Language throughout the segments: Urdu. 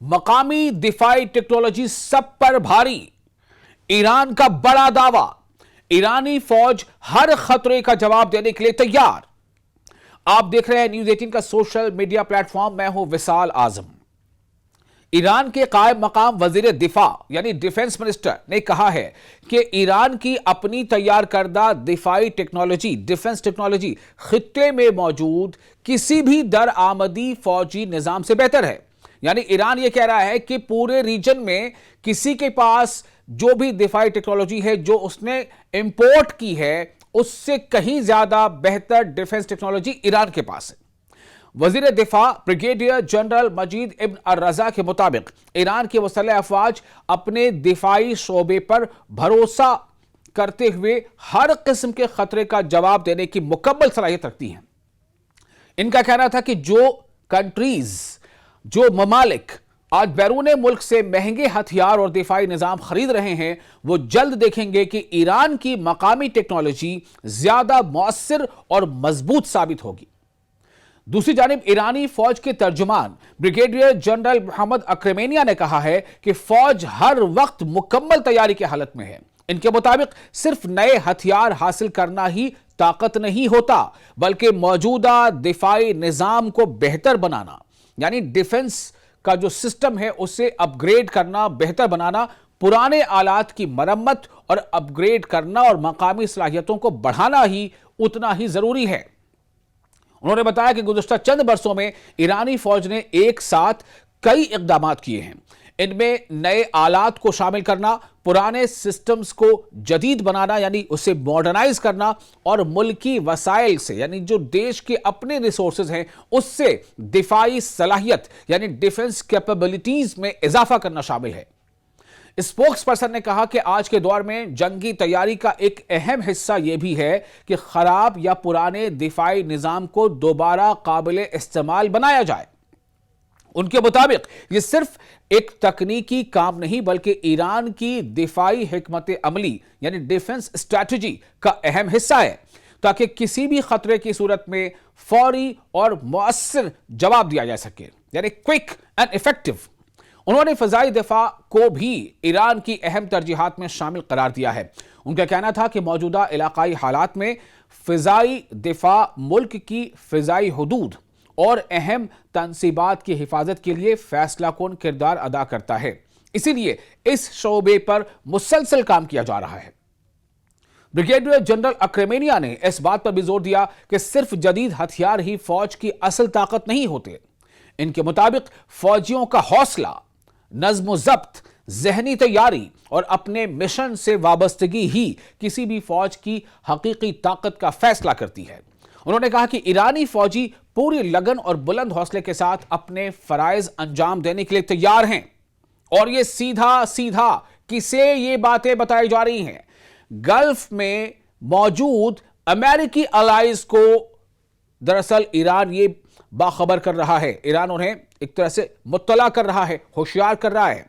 مقامی دفاعی ٹیکنالوجی سب پر بھاری، ایران کا بڑا دعویٰ، ایرانی فوج ہر خطرے کا جواب دینے کے لیے تیار۔ آپ دیکھ رہے ہیں نیوز 18 کا سوشل میڈیا پلیٹ فارم، میں ہوں وصال اعظم۔ ایران کے قائم مقام وزیر دفاع یعنی ڈیفنس منسٹر نے کہا ہے کہ ایران کی اپنی تیار کردہ دفاعی ٹیکنالوجی، ڈیفنس ٹیکنالوجی خطے میں موجود کسی بھی درآمدی فوجی نظام سے بہتر ہے۔ یعنی ایران یہ کہہ رہا ہے کہ پورے ریجن میں کسی کے پاس جو بھی دفاعی ٹیکنالوجی ہے جو اس نے امپورٹ کی ہے اس سے کہیں زیادہ بہتر ڈیفنس ٹیکنالوجی ایران کے پاس ہے۔ وزیر دفاع بریگیڈیئر جنرل مجید ابن الرضا کے مطابق ایران کی مسلح افواج اپنے دفاعی شعبے پر بھروسہ کرتے ہوئے ہر قسم کے خطرے کا جواب دینے کی مکمل صلاحیت رکھتی ہیں۔ ان کا کہنا تھا کہ جو ممالک آج بیرون ملک سے مہنگے ہتھیار اور دفاعی نظام خرید رہے ہیں وہ جلد دیکھیں گے کہ ایران کی مقامی ٹیکنالوجی زیادہ مؤثر اور مضبوط ثابت ہوگی۔ دوسری جانب ایرانی فوج کے ترجمان بریگیڈیئر جنرل محمد اکرمینیا نے کہا ہے کہ فوج ہر وقت مکمل تیاری کی حالت میں ہے۔ ان کے مطابق صرف نئے ہتھیار حاصل کرنا ہی طاقت نہیں ہوتا بلکہ موجودہ دفاعی نظام کو بہتر بنانا، یعنی ڈیفنس کا جو سسٹم ہے اسے اپ گریڈ کرنا، بہتر بنانا، پرانے آلات کی مرمت اور اپ گریڈ کرنا اور مقامی صلاحیتوں کو بڑھانا ہی اتنا ہی ضروری ہے۔ انہوں نے بتایا کہ گزشتہ چند برسوں میں ایرانی فوج نے ایک ساتھ کئی اقدامات کیے ہیں۔ ان میں نئے آلات کو شامل کرنا، پرانے سسٹمز کو جدید بنانا یعنی اسے ماڈرنائز کرنا، اور ملکی وسائل سے یعنی جو دیش کے اپنے ریسورسز ہیں اس سے دفاعی صلاحیت یعنی ڈیفنس کیپیبلٹیز میں اضافہ کرنا شامل ہے۔ اسپوکس پرسن نے کہا کہ آج کے دور میں جنگی تیاری کا ایک اہم حصہ یہ بھی ہے کہ خراب یا پرانے دفاعی نظام کو دوبارہ قابل استعمال بنایا جائے۔ ان کے مطابق یہ صرف ایک تکنیکی کام نہیں بلکہ ایران کی دفاعی حکمت عملی یعنی ڈیفنس اسٹریٹجی کا اہم حصہ ہے تاکہ کسی بھی خطرے کی صورت میں فوری اور مؤثر جواب دیا جا سکے، یعنی کوئک اینڈ ایفیکٹو۔ انہوں نے فضائی دفاع کو بھی ایران کی اہم ترجیحات میں شامل قرار دیا ہے۔ ان کا کہنا تھا کہ موجودہ علاقائی حالات میں فضائی دفاع ملک کی فضائی حدود اور اہم تنصیبات کی حفاظت کے لیے فیصلہ کن کردار ادا کرتا ہے، اسی لیے اس شعبے پر مسلسل کام کیا جا رہا ہے۔ بریگیڈیئر جنرل اکرمینیا نے اس بات پر بھی زور دیا کہ صرف جدید ہتھیار ہی فوج کی اصل طاقت نہیں ہوتے۔ ان کے مطابق فوجیوں کا حوصلہ، نظم و ضبط، ذہنی تیاری اور اپنے مشن سے وابستگی ہی کسی بھی فوج کی حقیقی طاقت کا فیصلہ کرتی ہے۔ انہوں نے کہا کہ ایرانی فوجی پوری لگن اور بلند حوصلے کے ساتھ اپنے فرائض انجام دینے کے لیے تیار ہیں، اور یہ سیدھا کسے یہ باتیں بتائی جا رہی ہیں؟ گلف میں موجود امریکی الائز کو دراصل ایران یہ باخبر کر رہا ہے، ایران انہیں ایک طرح سے مطلع کر رہا ہے، ہوشیار کر رہا ہے،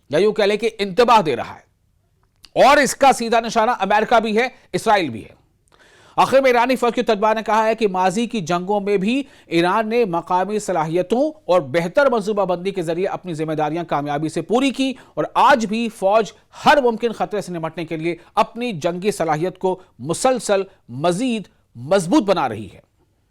یا یوں کہہ لیں کہ انتباہ دے رہا ہے، اور اس کا سیدھا نشانہ امریکہ بھی ہے، اسرائیل بھی ہے۔ آخر میں ایرانی فوج کے ترجمان نے کہا ہے کہ ماضی کی جنگوں میں بھی ایران نے مقامی صلاحیتوں اور بہتر منصوبہ بندی کے ذریعے اپنی ذمہ داریاں کامیابی سے پوری کی، اور آج بھی فوج ہر ممکن خطرے سے نمٹنے کے لیے اپنی جنگی صلاحیت کو مسلسل مزید مضبوط بنا رہی ہے۔